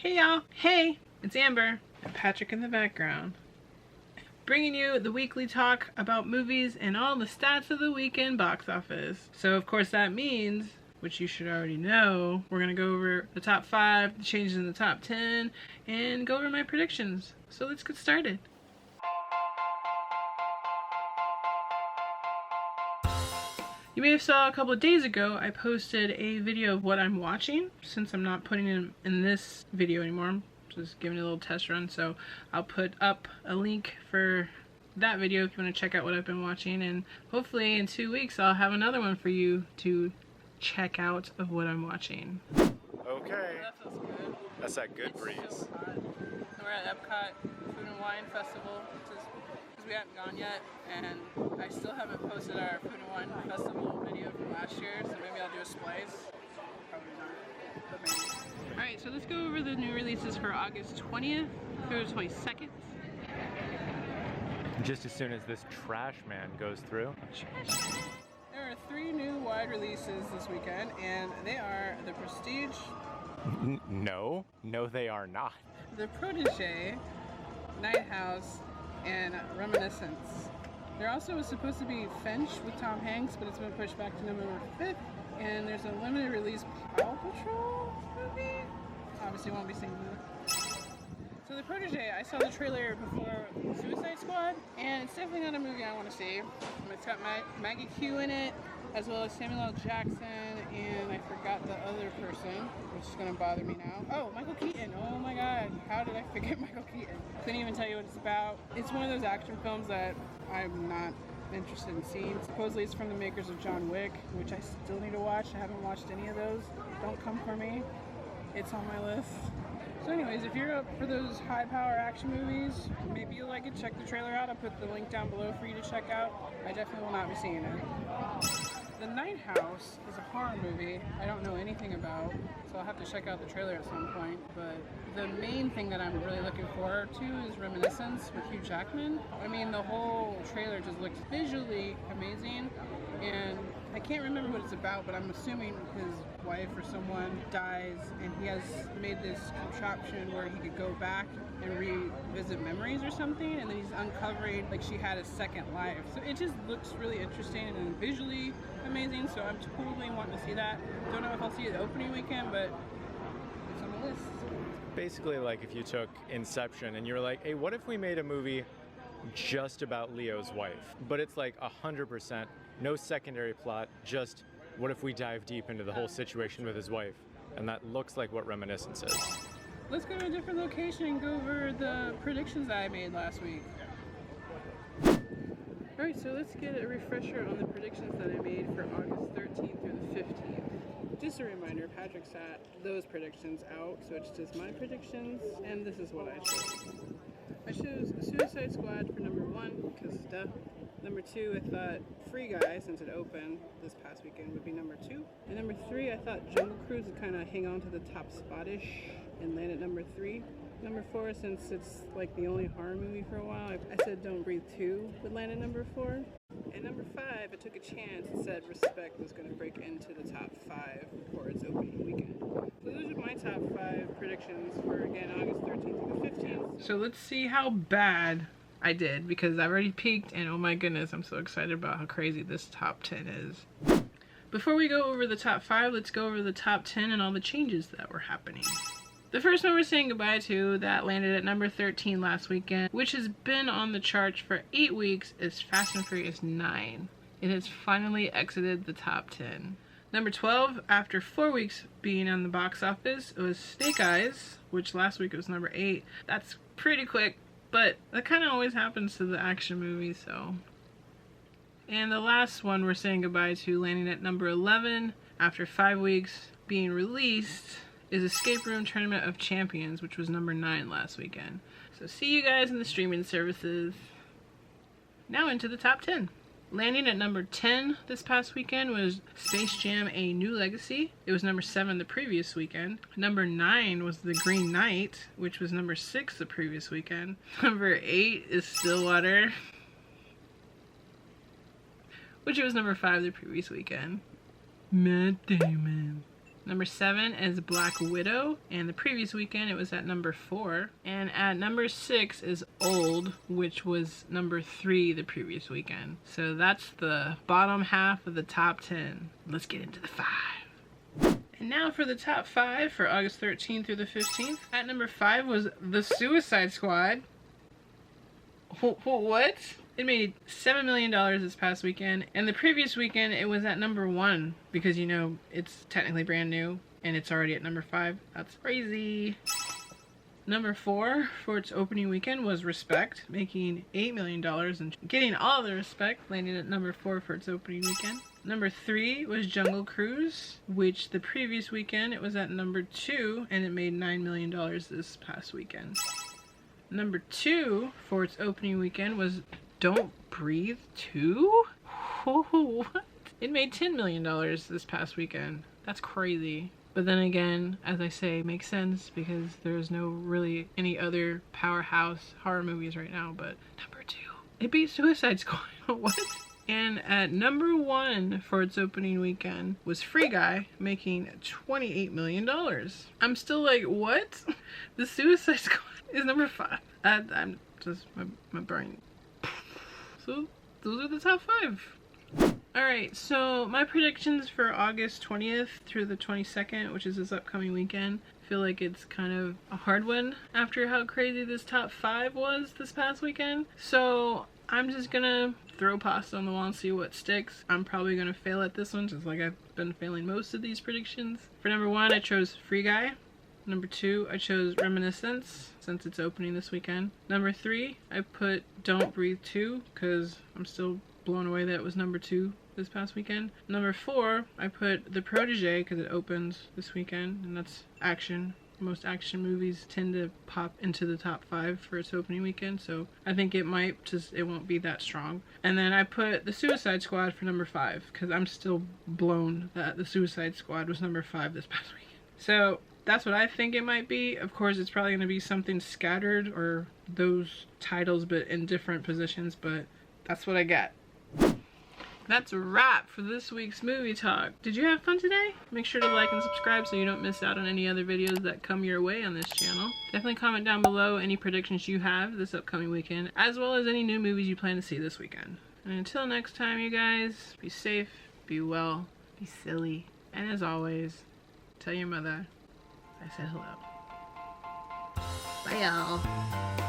Hey y'all, hey, it's Amber and Patrick in the background, bringing you the weekly talk about movies and all the stats of the weekend box office. So of course that means, which you should already know, we're gonna go over the top 5, the changes in the top 10, and go over my predictions. So let's get started. You may have saw a couple of days ago, I posted a video of what I'm watching. Since I'm not putting it in this video anymore, I'm just giving it a little test run. So I'll put up a link for that video if you want to check out what I've been watching. And hopefully in 2 weeks, I'll have another one for you to check out of what I'm watching. Okay. That feels good. That's that good breeze. So hot. We're at Epcot Food and Wine Festival, because we haven't gone yet, and I still haven't posted our Food and Wine Festival video from last year, so maybe I'll do a splice. Probably not, but maybe. Alright, so let's go over the new releases for August 20th through the 22nd. Just as soon as this trash man goes through. There are 3 new wide releases this weekend, and they are The Prestige, No, they are not. The Protégé, Night House, and Reminiscence. There also was supposed to be Finch with Tom Hanks, but it's been pushed back to November 5th. And there's a limited release Paw Patrol movie. Obviously won't be seeing that. So The Protégé, I saw the trailer before Suicide Squad, and it's definitely not a movie I want to see. It's got Maggie Q in it, as well as Samuel L. Jackson, and I forgot the other person, which is going to bother me now. Oh, Michael Keaton. Oh my god, how did I forget Michael Keaton? Couldn't even tell you what it's about. It's one of those action films that I'm not interested in seeing. Supposedly it's from the makers of John Wick, which I still need to watch. I haven't watched any of those. Don't come for me. It's on my list. So anyways, if you're up for those high-power action movies, maybe you'll like it. Check the trailer out. I'll put the link down below for you to check out. I definitely will not be seeing it. The Night House is a horror movie I don't know anything about, so I'll have to check out the trailer at some point. But the main thing that I'm really looking forward to is Reminiscence with Hugh Jackman. I mean, the whole trailer just looks visually amazing, and I can't remember what it's about, but I'm assuming his wife or someone dies, and he has made this contraption where he could go back and revisit memories or something, and then he's uncovering like she had a second life. So it just looks really interesting and visually amazing, so I'm totally wanting to see that. Don't know if I'll see it the opening weekend, but it's on the list. Basically like if you took Inception and you were like, hey, what if we made a movie just about Leo's wife? But it's like 100%, no secondary plot, just what if we dive deep into the whole situation with his wife? And that looks like what Reminiscence is. Let's go to a different location and go over the predictions that I made last week. Alright, so let's get a refresher on the predictions that I made for August 13th through the 15th. Just a reminder, Patrick sat those predictions out, so it's just my predictions, and this is what I chose. I chose Suicide Squad for number 1, because duh. Number 2, I thought Free Guy, since it opened this past weekend, would be number 2. And number 3, I thought Jungle Cruise would kind of hang on to the top spot-ish and land at number 3. Number 4, since it's like the only horror movie for a while, I said Don't Breathe 2 would land at number 4. And number 5, I took a chance and said Respect was going to break into the top 5 for its opening weekend. So those are my top 5 predictions for, again, August 13th through the 15th. So let's see how bad I did, because I've already peaked, and oh my goodness, I'm so excited about how crazy this top 10 is. Before we go over the top 5, let's go over the top 10 and all the changes that were happening. The first one we're saying goodbye to, that landed at number 13 last weekend, which has been on the charts for 8 weeks, is Fast and Furious 9. It has finally exited the top 10. Number 12, after 4 weeks being on the box office, it was Snake Eyes, which last week was number 8. That's pretty quick, but that kind of always happens to the action movies, so. And the last one we're saying goodbye to, landing at number 11, after 5 weeks being released, is Escape Room Tournament of Champions, which was number 9 last weekend. So see you guys in the streaming services. Now into the top 10. Landing at number 10 this past weekend was Space Jam: A New Legacy. It was number 7 the previous weekend. Number 9 was The Green Knight, which was number 6 the previous weekend. Number 8 is Stillwater, which was number 5 the previous weekend. Matt Damon. Number 7 is Black Widow, and the previous weekend it was at number 4. And at number 6 is Old, which was number 3 the previous weekend. So that's the bottom half of the top 10. Let's get into the 5. And now for the top 5 for August 13th through the 15th. At number 5 was The Suicide Squad. What? It made $7 million this past weekend, and the previous weekend it was at number 1 because, you know, it's technically brand new and it's already at number 5. That's crazy. Number 4 for its opening weekend was Respect, making $8 million and getting all the respect, landing at number 4 for its opening weekend. Number 3 was Jungle Cruise, which the previous weekend it was at number 2 and it made $9 million this past weekend. Number 2 for its opening weekend was Don't Breathe 2? What? It made $10 million this past weekend. That's crazy. But then again, as I say, makes sense because there's no really any other powerhouse horror movies right now. But number 2, it beat Suicide Squad. What? And at number 1 for its opening weekend was Free Guy, making $28 million. I'm still like, what? The Suicide Squad is number 5. I'm just, my brain. So, those are the top 5. Alright, so my predictions for August 20th through the 22nd, which is this upcoming weekend. I feel like it's kind of a hard one after how crazy this top 5 was this past weekend. So, I'm just gonna throw pasta on the wall and see what sticks. I'm probably gonna fail at this one, just like I've been failing most of these predictions. For number 1, I chose Free Guy. Number 2, I chose Reminiscence, since it's opening this weekend. Number 3, I put Don't Breathe 2, because I'm still blown away that it was number 2 this past weekend. Number 4, I put The Protege, because it opens this weekend, and that's action. Most action movies tend to pop into the top 5 for its opening weekend, so I think it might just, it won't be that strong. And then I put The Suicide Squad for number 5, because I'm still blown that The Suicide Squad was number 5 this past weekend. So, that's what I think it might be. Of course, it's probably going to be something scattered or those titles but in different positions, but that's what I got. That's a wrap for this week's movie talk. Did you have fun today? Make sure to like and subscribe so you don't miss out on any other videos that come your way on this channel. Definitely comment down below any predictions you have this upcoming weekend, as well as any new movies you plan to see this weekend. And until next time, you guys, be safe, be well, be silly, and as always, tell your mother I said hello. Bye, y'all.